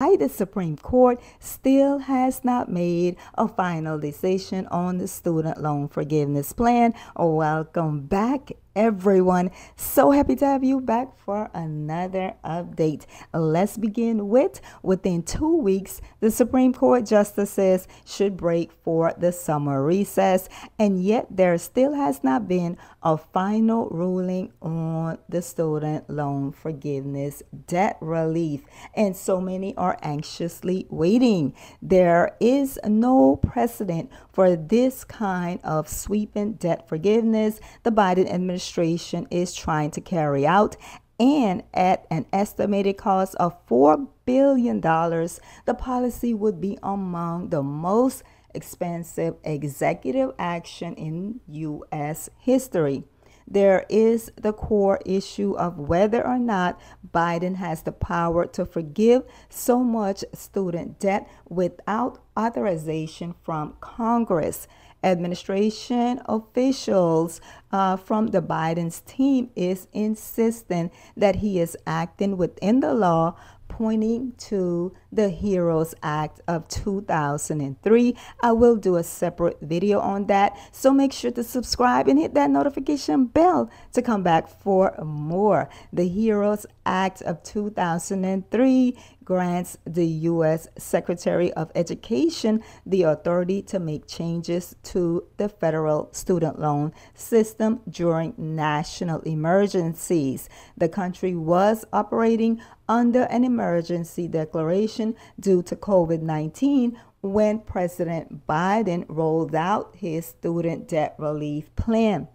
The Supreme Court still has not made a final decision on the student loan forgiveness plan. Welcome back, everyone. So happy to have you back for another update. Let's begin with within 2 weeks, the Supreme Court justices should break for the summer recess, and yet there still has not been a final ruling on the student loan forgiveness debt relief, and so many are anxiously waiting. There is no precedent for this kind of sweeping debt forgiveness the Biden administration is trying to carry out, and at an estimated cost of $4 billion, the policy would be among the most expensive executive action in U.S. history. There is the core issue of whether or not Biden has the power to forgive so much student debt without authorization from Congress. Administration officials from the Biden's team is insisting that he is acting within the law, pointing to the HEROES Act of 2003. I will do a separate video on that, so make sure to subscribe and hit that notification bell to come back for more. The HEROES Act of 2003 grants the U.S. Secretary of Education the authority to make changes to the federal student loan system during national emergencies. The country was operating under an emergency declaration due to COVID-19 when President Biden rolled out his student debt relief plan.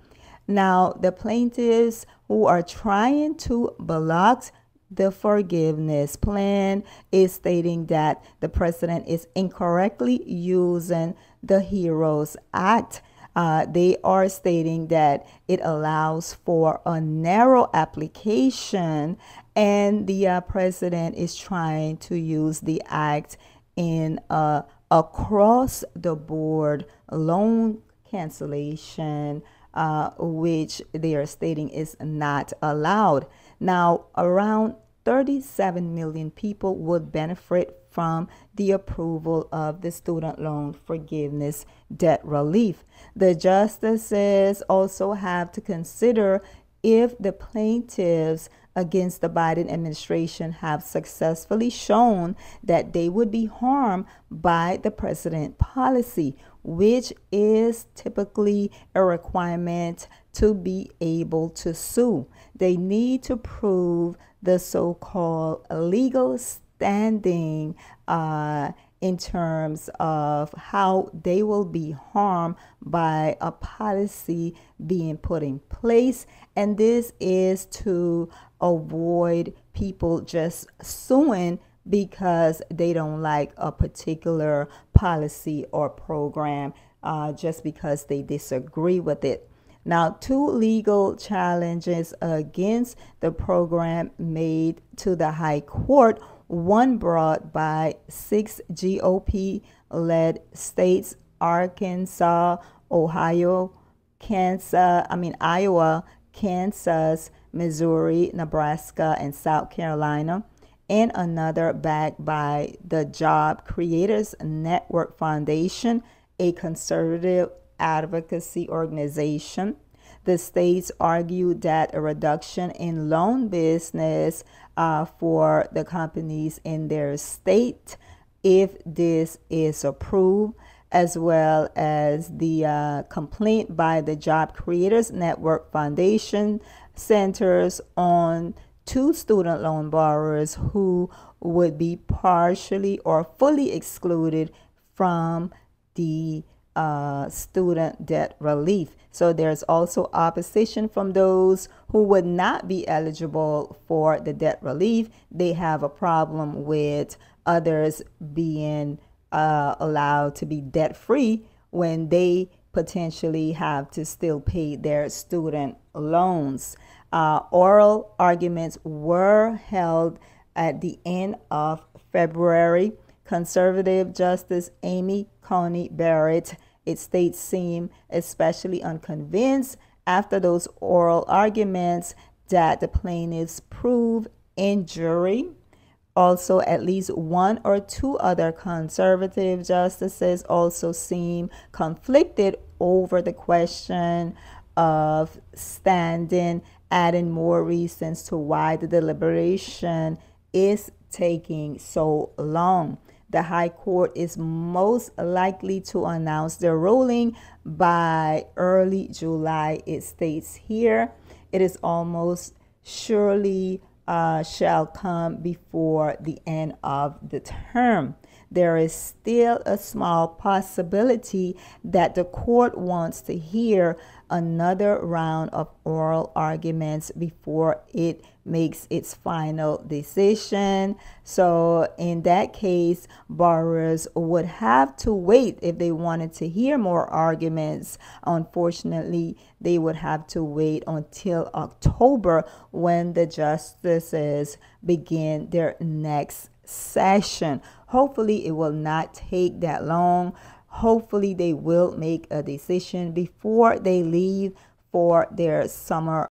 Now, the plaintiffs who are trying to block the forgiveness plan is stating that the president is incorrectly using the HEROES Act. They are stating that it allows for a narrow application, and the president is trying to use the act in across the board loan cancellation, which they are stating is not allowed. Now, around 37 million people would benefit from the approval of the student loan forgiveness debt relief. The justices also have to consider if the plaintiffs against the Biden administration have successfully shown that they would be harmed by the president's policy, which is typically a requirement to be able to sue. They need to prove the so-called legal standing in terms of how they will be harmed by a policy being put in place. And this is to avoid people just suing because they don't like a particular policy or program, just because they disagree with it. Now, two legal challenges against the program made to the High Court, one brought by 6 GOP-led states, Arkansas, Iowa, Kansas, Missouri, Nebraska, and South Carolina, and another backed by the Job Creators Network Foundation, a conservative advocacy organization. The states argued that a reduction in loan business for the companies in their state, if this is approved, as well as the complaint by the Job Creators Network Foundation centers on 2 student loan borrowers who would be partially or fully excluded from the student debt relief. So there's also opposition from those who would not be eligible for the debt relief. They have a problem with others being allowed to be debt free when they potentially have to still pay their student loans. Oral arguments were held at the end of February. Conservative Justice Amy Coney Barrett, its states seem especially unconvinced after those oral arguments that the plaintiffs prove injury Also, at least one or two other conservative justices also seem conflicted over the question of standing, adding more reasons to why the deliberation is taking so long. The High Court is most likely to announce their ruling by early July. It states here it is almost surely shall come before the end of the term. There is still a small possibility that the court wants to hear another round of oral arguments before it makes its final decision. So in that case, borrowers would have to wait if they wanted to hear more arguments. Unfortunately, they would have to wait until October when the justices begin their next session. Hopefully, it will not take that long. Hopefully, they will make a decision before they leave for their summer